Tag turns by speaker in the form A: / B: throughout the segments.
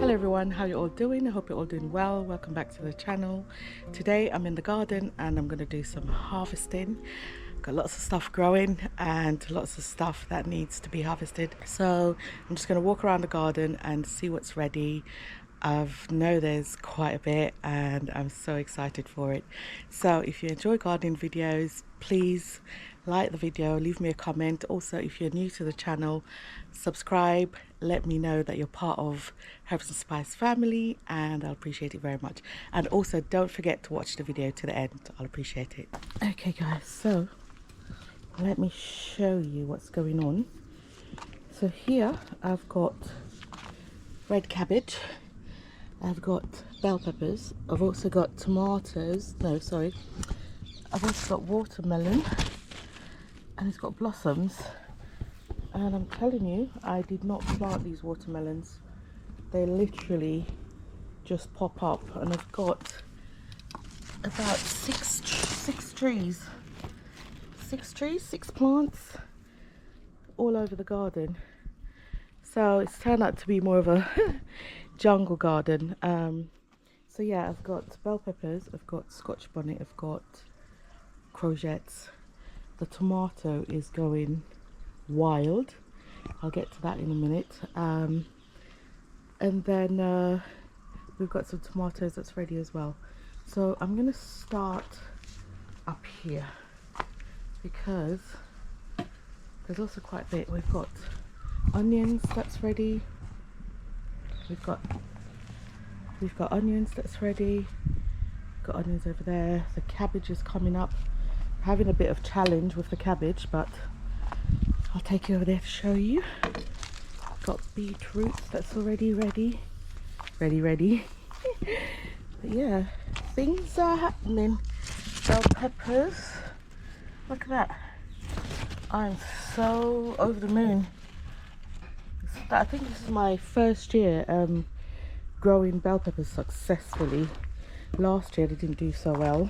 A: Hello everyone, how you all doing? I hope you're all doing well. Welcome back to the channel. Today I'm in the garden and I'm going to do some harvesting. Got lots of stuff growing and lots of stuff that needs to be harvested. So I'm just going to walk around the garden and see what's ready. I know there's quite a bit and I'm so excited for it. So if you enjoy gardening videos, please like the video, leave me a comment. Also, if you're new to the channel, subscribe, let me know that you're part of Herbs and Spice family, and I'll appreciate it very much. And also don't forget to watch the video to the end, I'll appreciate it. Okay guys, so let me show you what's going on. So here I've got red cabbage, I've got bell peppers, I've also got tomatoes, I've also got watermelon, and it's got blossoms. And I'm telling you, I did not plant these watermelons. They literally just pop up, and I've got about six plants all over the garden. So it's turned out to be more of a jungle garden. So yeah, I've got bell peppers, I've got scotch bonnet, I've got courgettes. The tomato is going wild. I'll get to that in a minute. And then we've got some tomatoes that's ready as well. So I'm going to start up here because there's also quite a bit. We've got onions that's ready. We've got onions that's ready. We've got onions over there. The cabbage is coming up. I'm having a bit of challenge with the cabbage, but I'll take you over there to show you. Got beetroots that's already ready. But yeah, things are happening. Bell peppers, look at that. I'm so over the moon. I think this is my first year growing bell peppers successfully. Last year they didn't do so well.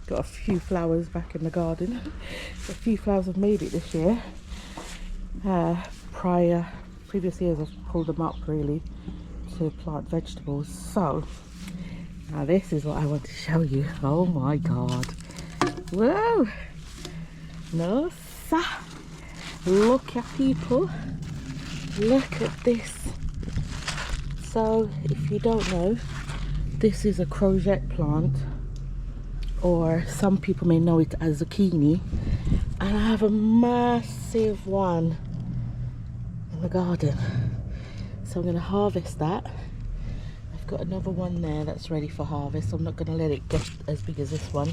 A: Got a few flowers back in the garden. A few flowers have made it this year. Previous years I've pulled them up really to plant vegetables. So now this is what I want to show you. Oh my god. Whoa! No sir. Look at people. Look at this. So if you don't know, this is a courgette plant, or some people may know it as zucchini, and I have a massive one in the garden, so I'm going to harvest that. I've got another one there that's ready for harvest. I'm not going to let it get as big as this one.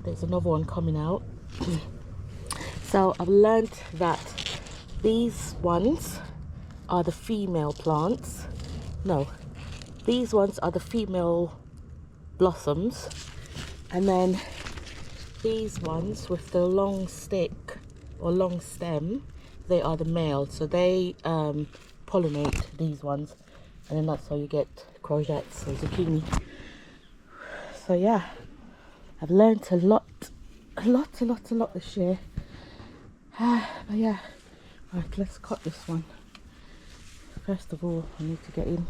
A: There's another one coming out. So I've learned that these ones are the female plants. No, these ones are the female blossoms. And then these ones with the long stick or long stem, they are the male. So they pollinate these ones, and then that's how you get courgettes or zucchini. So yeah, I've learned a lot this year. But yeah, right, let's cut this one. First of all, I need to get in.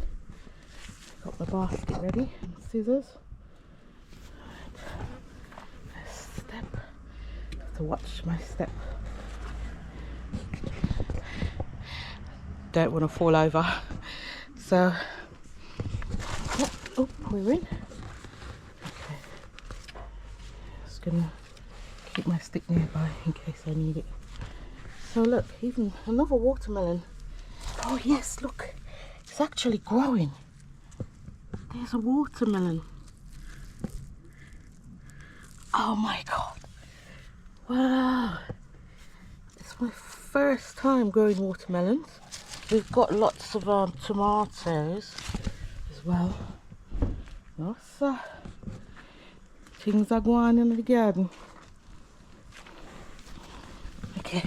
A: Got my basket ready and scissors. Step. I have to watch my step. Don't want to fall over. So, oh, we're in. Okay. Just gonna keep my stick nearby in case I need it. So look, even another watermelon. Oh yes, look, it's actually growing. There's a watermelon. Oh my god. Wow. It's my first time growing watermelons. We've got lots of tomatoes as well. Nossa. Things are going on in the garden. Okay.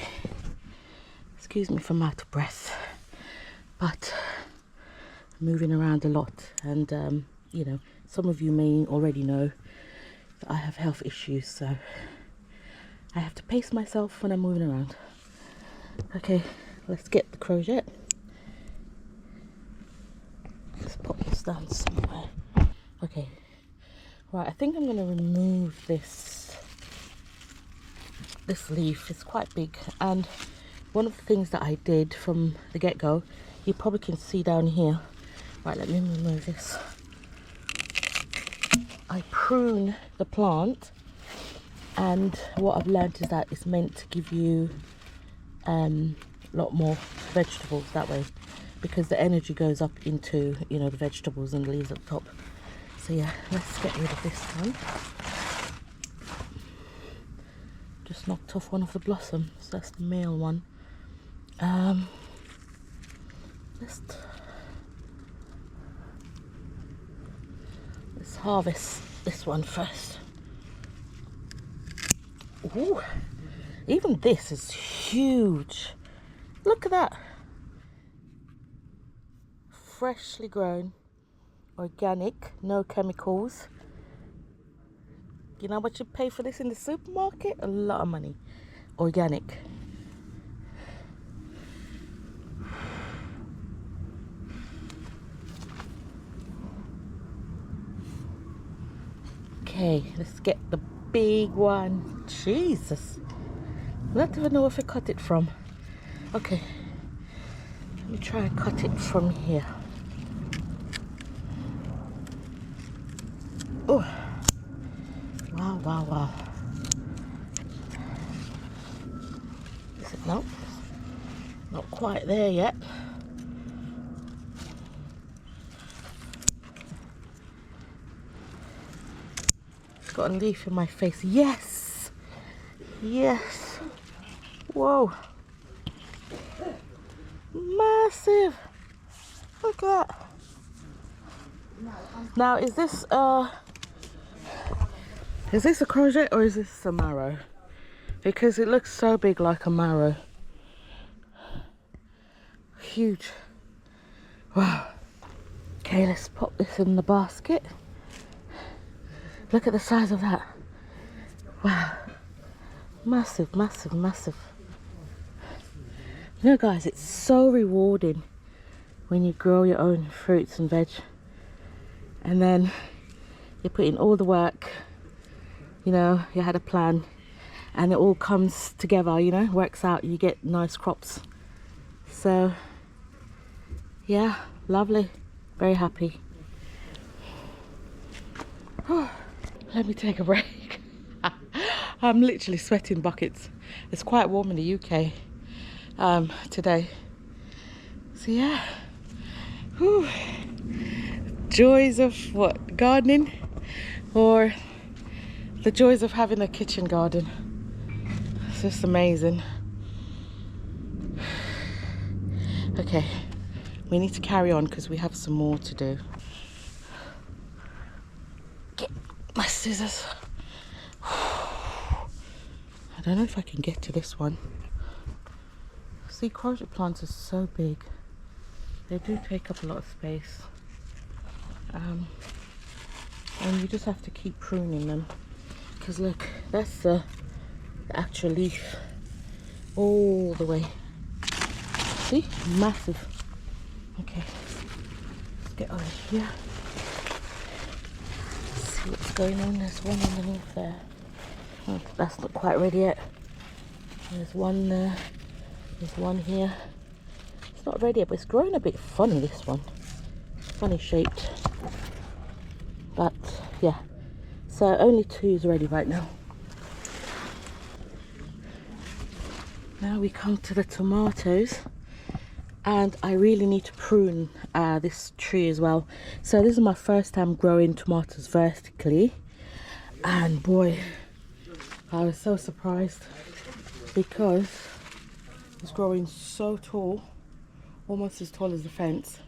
A: Excuse me if I'm out of breath. But I'm moving around a lot. And, you know, some of you may already know that I have health issues. So I have to pace myself when I'm moving around. Okay, let's get the courgette. Let's pop this down somewhere. Okay, right, I think I'm going to remove this leaf. It's quite big, and one of the things that I did from the get-go, you probably can see down here. Right, let me remove this. I prune the plant, and what I've learned is that it's meant to give you a lot more vegetables that way, because the energy goes up into, you know, the vegetables and the leaves at the top. So yeah, let's get rid of this one. Just knocked off one of the blossoms. That's the male one. Let's harvest this one first. Ooh, even this is huge. Look at that. Freshly grown, organic, no chemicals. You know what you pay for this in the supermarket? A lot of money. Organic. Okay, let's get the big one. Jesus. I don't even know where I cut it from. Okay. Let me try and cut it from here. Oh. Wow, wow, wow. Is it? Nope. Not quite there yet. Got a leaf in my face. Yes! Yes! Whoa! Massive! Look at that! Now, is this a courgette or is this a marrow? Because it looks so big, like a marrow. Huge. Wow. Okay, let's pop this in the basket. Look at the size of that. Wow. Massive, massive, massive. You know, guys, it's so rewarding when you grow your own fruits and veg. And then you put in all the work. You know, you had a plan. And it all comes together, you know, works out. You get nice crops. So, yeah, lovely. Very happy. Let me take a break. I'm literally sweating buckets. It's quite warm in the UK today. So yeah. Whew. Joys of what? Gardening? Or the joys of having a kitchen garden. It's just amazing. Okay, we need to carry on because we have some more to do. Get my scissors. I don't know if I can get to this one. See, courgette plants are so big. They do take up a lot of space. And you just have to keep pruning them. Because look, that's the actual leaf. All the way. See? Massive. Okay. Let's get over here. See what's going on. There's one underneath there. Oh, that's not quite ready yet. There's one there. There's one here. It's not ready yet, but it's growing a bit funny, this one. Funny shaped. But yeah. So only 2 is ready right now. Now we come to the tomatoes. And I really need to prune this tree as well. So this is my first time growing tomatoes vertically. And boy, I was so surprised because it's growing so tall, almost as tall as the fence.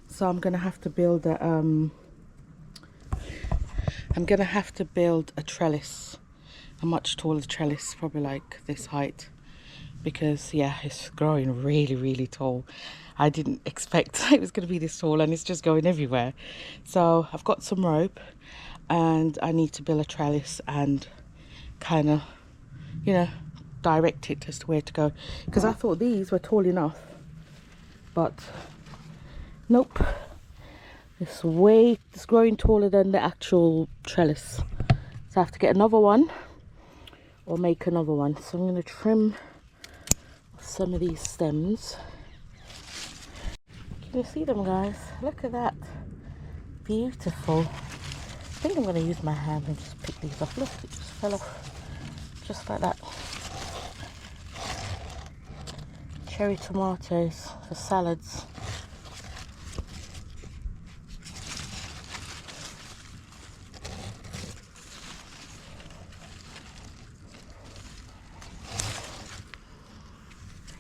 A: So I'm gonna have to build a trellis, a much taller trellis, probably like this height, because yeah, it's growing really tall. I didn't expect it was going to be this tall, and it's just going everywhere. So I've got some rope and I need to build a trellis and kind of, you know, direct it as to where to go, because I thought these were tall enough, but nope, it's growing taller than the actual trellis. So I have to get another one or make another one. So I'm going to trim some of these stems. Can you see them, guys? Look at that, beautiful. I think I'm going to use my hand and just pick these off. Look, it just fell off just like that. Cherry tomatoes for salads.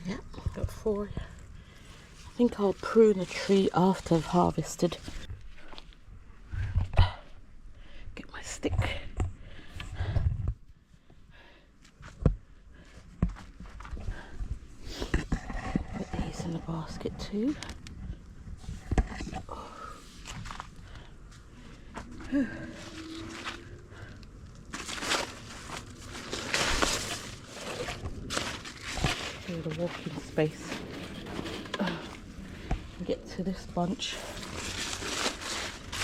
A: Yeah, got 4. I think I'll prune a tree after I've harvested. Get my stick. Put these in the basket too. Here's the walking space. Get to this bunch.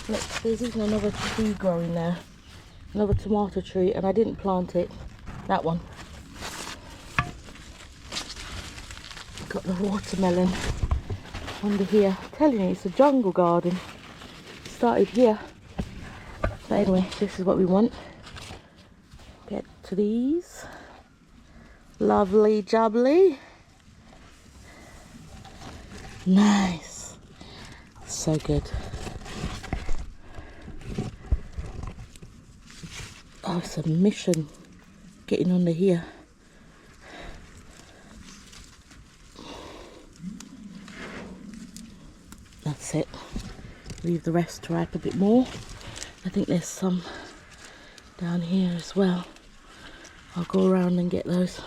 A: Look, there's even another tree growing there, another tomato tree, and I didn't plant it. That one. Got the watermelon under here. I'm telling you, it's a jungle garden. Started here. But anyway, this is what we want. Get to these. Lovely jubbly. Nice. So good. Oh, it's a mission getting under here. That's it. Leave the rest to ripe a bit more. I think there's some down here as well. I'll go around and get those.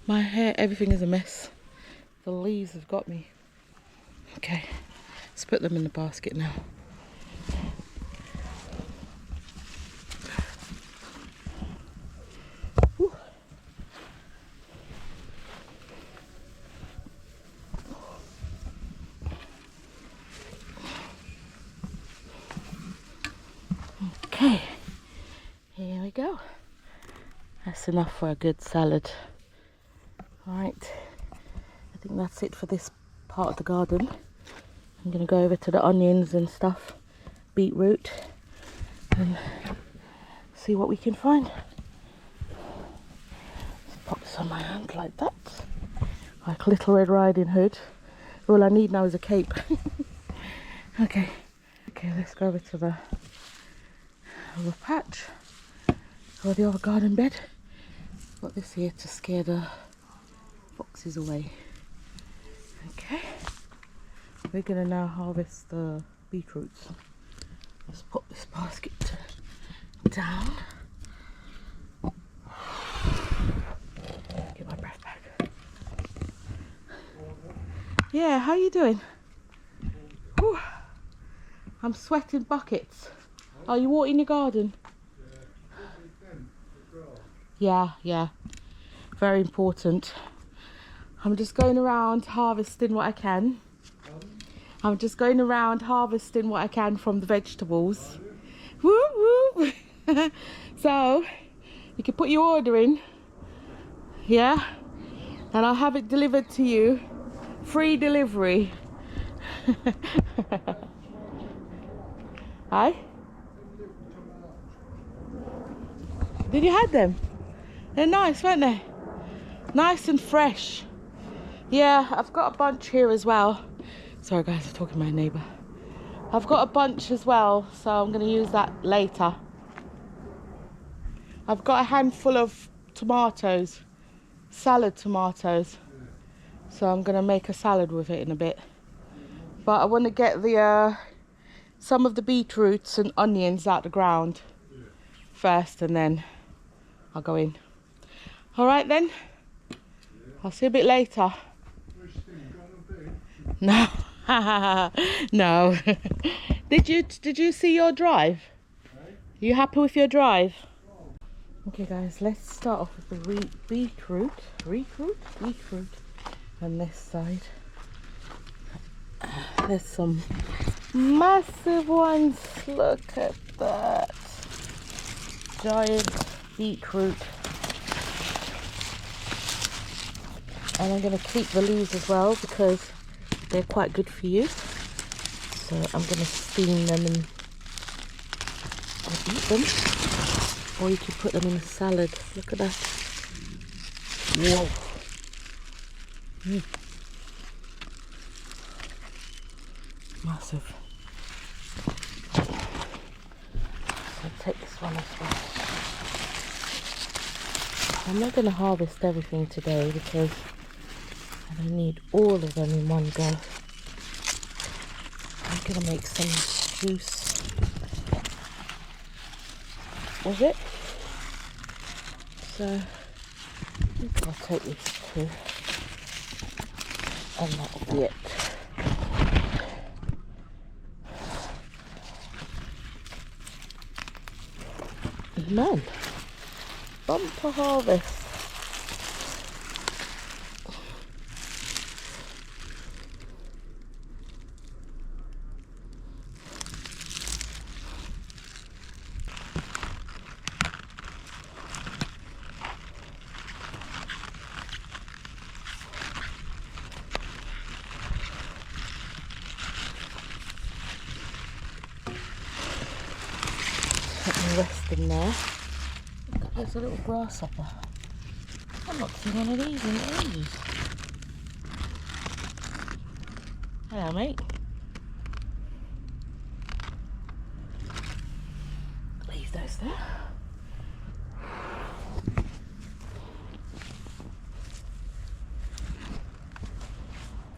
A: My hair, everything is a mess. The leaves have got me. Okay, let's put them in the basket now. Whew. Okay, here we go. That's enough for a good salad. Right, I think that's it for this part of the garden. I'm going to go over to the onions and stuff, beetroot, and see what we can find. Just pop this on my hand like that, like Little Red Riding Hood. All I need now is a cape. Okay, let's go over to the other patch, or the other garden bed. Got this here to scare the foxes away. Okay, we're gonna now harvest the beetroots. Let's put this basket down. Get my breath back. Yeah, how you doing? Whew. I'm sweating buckets. Are you watering your garden? Yeah, very important. I'm just going around harvesting what I can. I'm just going around harvesting what I can from the vegetables. Woo woo! So, you can put your order in, yeah? And I'll have it delivered to you. Free delivery. Hi? Did you have them? They're nice, weren't they? Nice and fresh. Yeah, I've got a bunch here as well. Sorry guys, I'm talking to my neighbour. I've got a bunch as well, so I'm going to use that later. I've got a handful of tomatoes, salad tomatoes. So I'm gonna make a salad with it in a bit. But I want to get the some of the beetroots and onions out the ground first, and then I'll go in. All right then. I'll see you a bit later. No, no. Did you see your drive? You happy with your drive? Okay, guys. Let's start off with the beetroot. Beetroot. On this side. There's some massive ones. Look at that. Giant beetroot. And I'm going to keep the leaves as well because they're quite good for you. So I'm going to steam them and eat them. Or you can put them in a salad. Look at that. Whoa. Massive. I'll take this one as well. I'm not going to harvest everything today because I don't need all of them in one go. I'm going to make some juice with it. So I think I'll take these two. And that'll be it. Man, bumper harvest. Let me rest in there. Look, there's a little grasshopper. I've not seen one of these in ages. Hello, mate. Leave those there.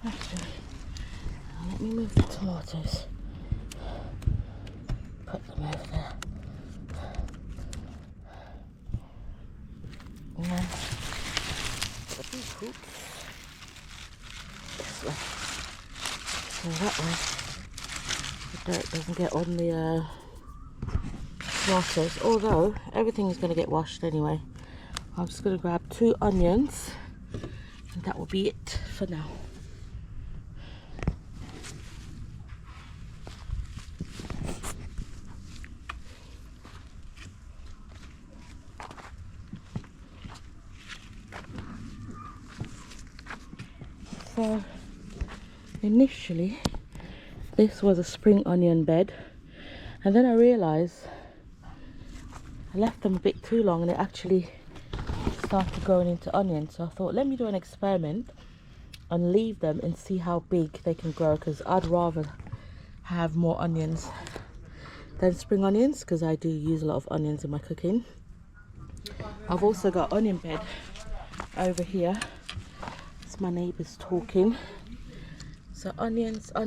A: Actually, let me move the tomatoes. Put them over there. And then the beetroot this way. So that way the dirt doesn't get on the tomatoes. Although everything is going to get washed anyway. I'm just going to grab 2 onions and that will be it for now. So initially this was a spring onion bed, and then I realized I left them a bit too long and it actually started going into onions. So I thought, let me do an experiment and leave them and see how big they can grow, because I'd rather have more onions than spring onions, because I do use a lot of onions in my cooking. I've also got onion bed over here. It's my neighbours talking. So onions. I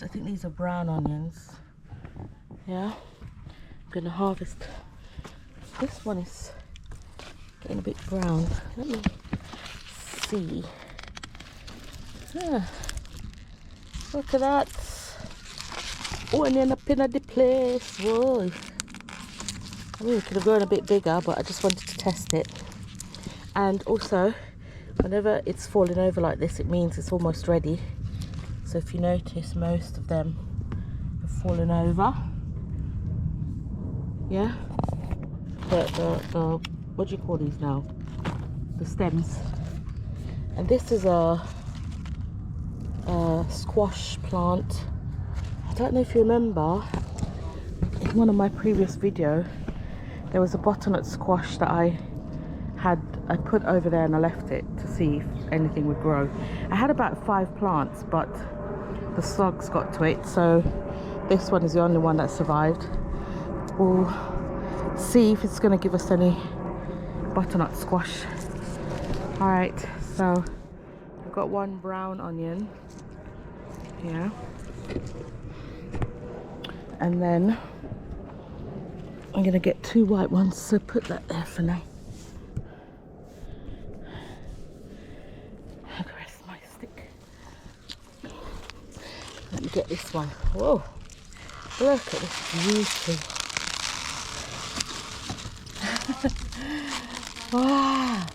A: think these are brown onions. Yeah, I'm gonna harvest. This one is getting a bit brown. Let me see. Look at that. Onion up in the place. Whoa. I mean, it could have grown a bit bigger, but I just wanted to test it. And also, whenever it's falling over like this, it means it's almost ready. So if you notice, most of them have fallen over. Yeah, the what do you call these now? The stems. And this is a squash plant. I don't know if you remember, in one of my previous videos, there was a butternut squash that I put over there and I left it to see if anything would grow. I had about 5 plants, but the slugs got to it, so this one is the only one that survived. Oh, see if it's gonna give us any butternut squash. All right, so I've got one brown onion here, and then I'm gonna get 2 white ones, so put that there for now. Where's my stick? Let me get this one. Whoa, look at this beauty. Wow.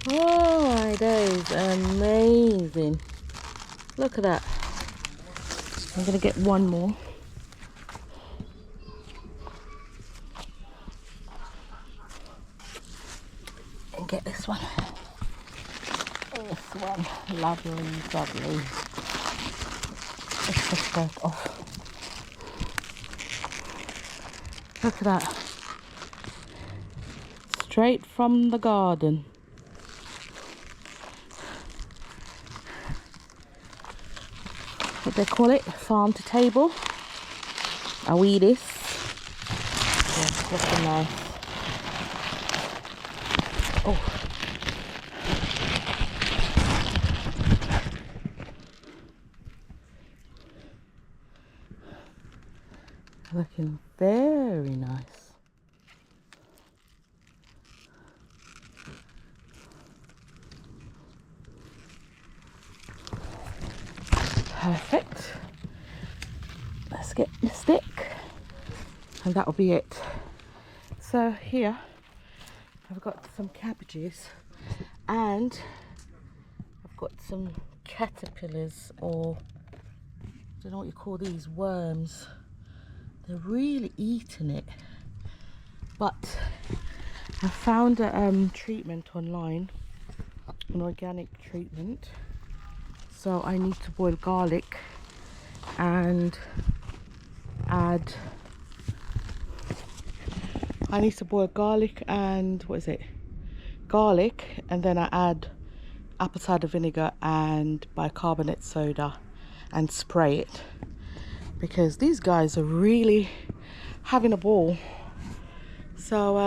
A: Oh my days, amazing. Look at that. I'm gonna get one more. And get this one. This one, lovely, lovely. Let's just go off. Look at that. Straight from the garden. What they call it? Farm to table. Are we this? Yeah, looking nice. Oh. Looking very nice. Perfect. Let's get the stick, and that'll be it. So here I've got some cabbages, and I've got some caterpillars, or I don't know what you call these, worms. They're really eating it. But I found a treatment online, an organic treatment. So I need to boil garlic and add, garlic, and then I add apple cider vinegar and bicarbonate soda and spray it, because these guys are really having a ball. So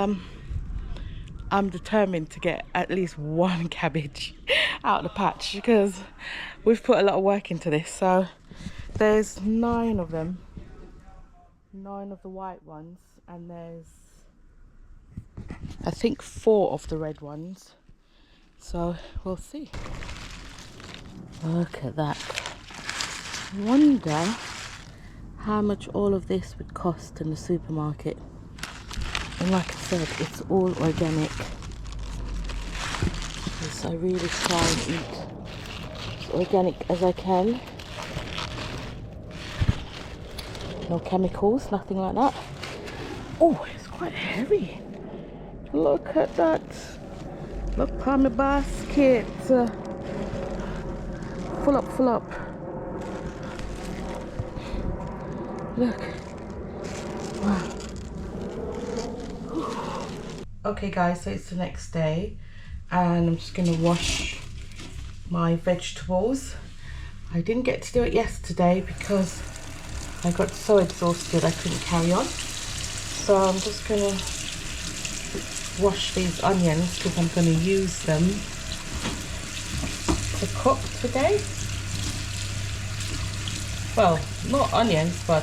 A: I'm determined to get at least one cabbage out of the patch, because we've put a lot of work into this. So there's 9 of them, 9 of the white ones, and there's I think 4 of the red ones. So we'll see. Look at that. I wonder how much all of this would cost in the supermarket. And like I said, it's all organic. Because I really try and eat as organic as I can. No chemicals, nothing like that. Oh, it's quite heavy. Look at that. Look at my basket. Full up, full up. Look. Wow. Okay guys, so it's the next day, and I'm just going to wash my vegetables. I didn't get to do it yesterday because I got so exhausted I couldn't carry on. So I'm just going to wash these onions because I'm going to use them to cook today. Well, not onions, but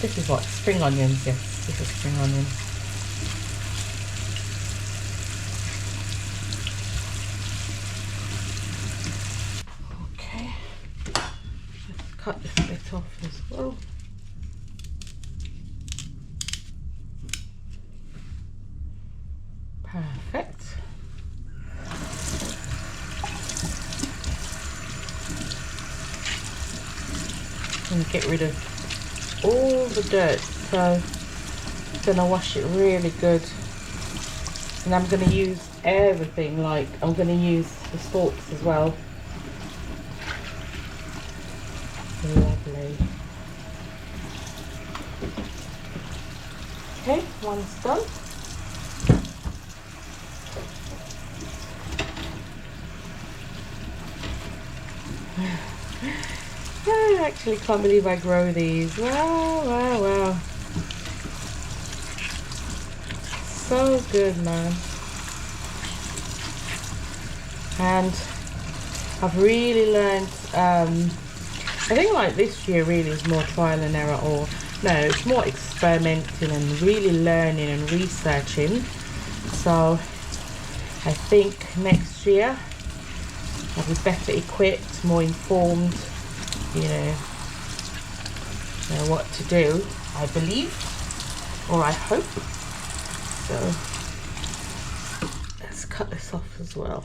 A: this is what, spring onions. Yes, this is spring onions. Okay, let's cut this bit off as well. Perfect. And get rid of all the dirt. So I'm gonna wash it really good, and I'm gonna use everything. Like, I'm gonna use the stalks as well. Lovely. Okay, one's done. I actually can't believe I grow these. Wow, wow, wow. So good, man. And I've really learned, I think like this year really is more trial and error, or no, it's more experimenting and really learning and researching. So I think next year I'll be better equipped, more informed, you know what to do, I believe, or I hope. So let's cut this off as well.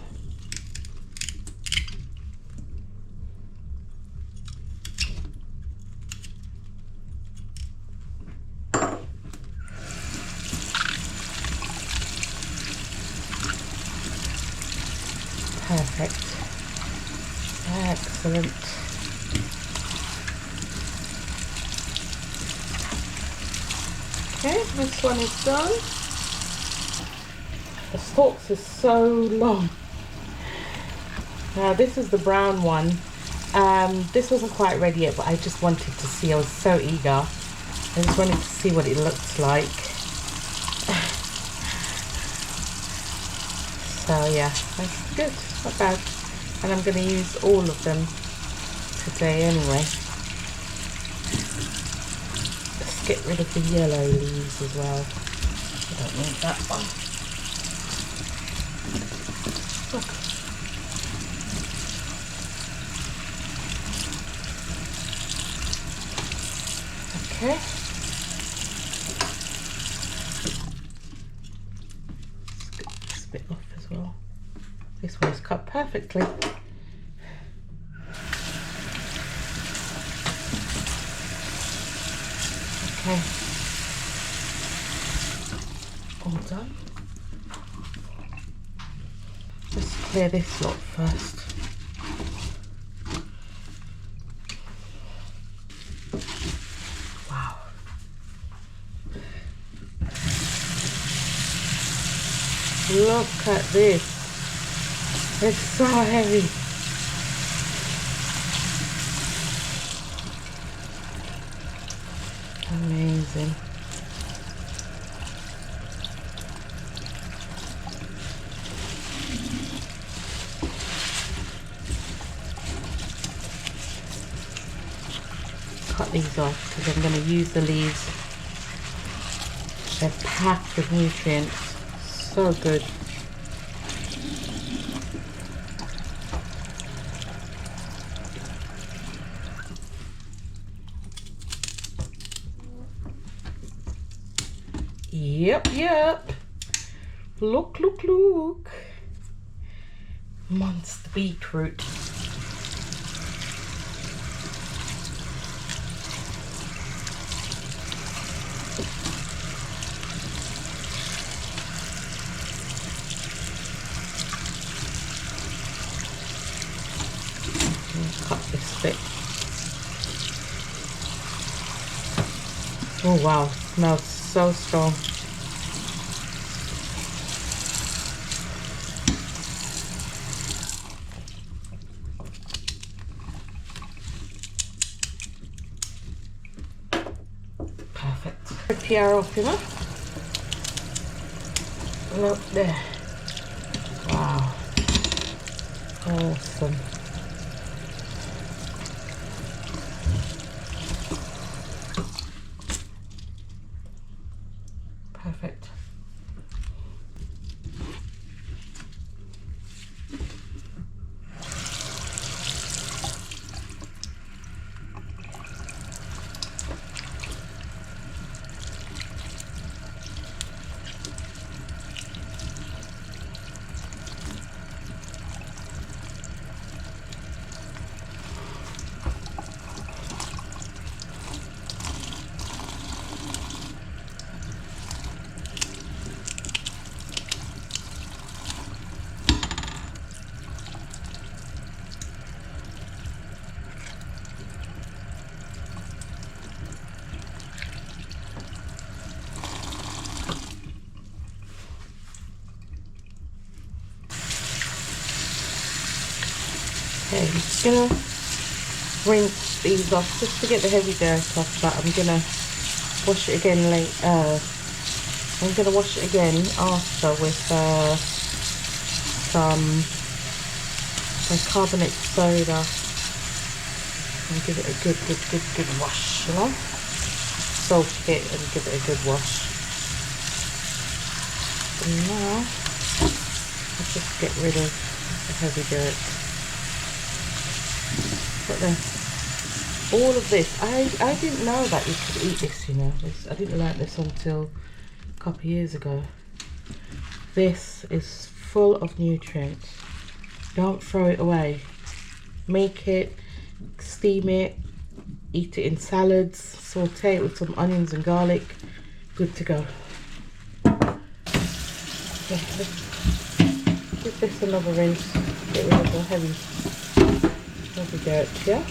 A: Perfect. Excellent. Okay, this one is done. The stalks are so long. Now this is the brown one. This wasn't quite ready yet, but I just wanted to see. I was so eager. I just wanted to see what it looks like. So yeah, that's good. Not bad. And I'm going to use all of them today anyway. Let's get rid of the yellow leaves as well. I don't need that one. Look. Okay. Let's get this bit off as well. This one's cut perfectly. Okay. All done. Let's clear this lot first. Wow. Look at this. It's so heavy. Amazing. Cut these off because I'm going to use the leaves. They're packed with nutrients. So good. Yep. Look. Monster beetroot. Cut this bit. Oh wow, smells so strong. Perfect. PR off, you know? Look there. Wow. Awesome. Perfect. Okay, I'm just gonna rinse these off just to get the heavy dirt off, but I'm gonna wash it again later I'm going to wash it again after with some bicarbonate soda and give it a good wash, you know? Soak it and give it a good wash. And now I'll just get rid of the heavy dirt. But then all of this, I didn't know that you could eat this, you know. I didn't learn this until a couple of years ago. This is full of nutrients. Don't throw it away. Make it, steam it, eat it in salads, saute it with some onions and garlic. Good to go. Yeah, give this another rinse. Get rid of the heavy dirt, yeah?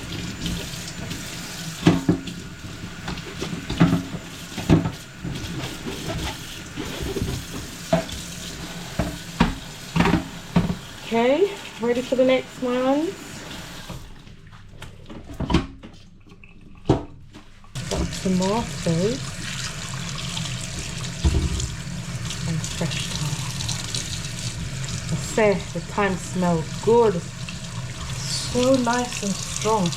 A: Okay, ready for the next one. Got tomatoes and fresh thyme. I say the thyme smells good. So nice and strong.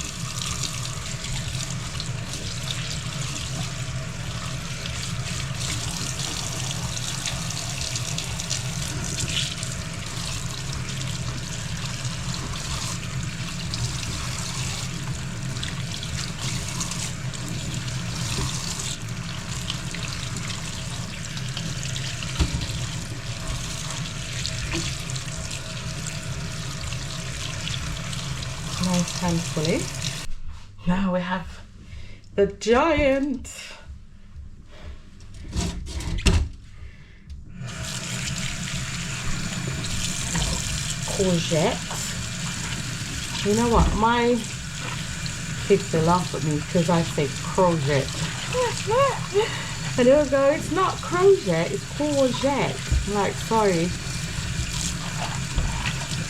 A: Nice handfully. Now we have the giant courgette. You know what? My kids, they laugh at me because I say courgette. And they'll go, it's not courgette, it's courgette. I'm like, sorry.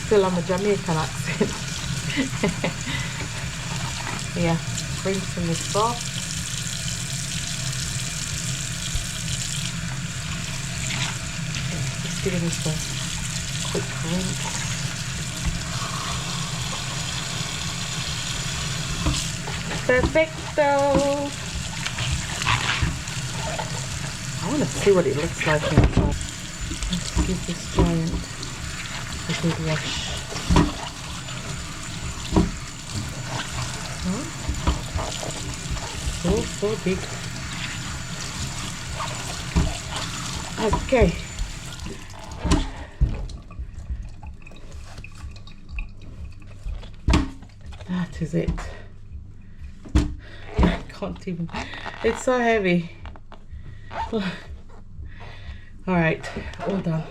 A: Still on the Jamaican accent. Yeah, rinsing this off. Just giving this a quick rinse. Perfecto! I want to see what it looks like inside. Let's give this giant a good wash. So big. Okay. That is it. I can't even. It's so heavy. All right, all done.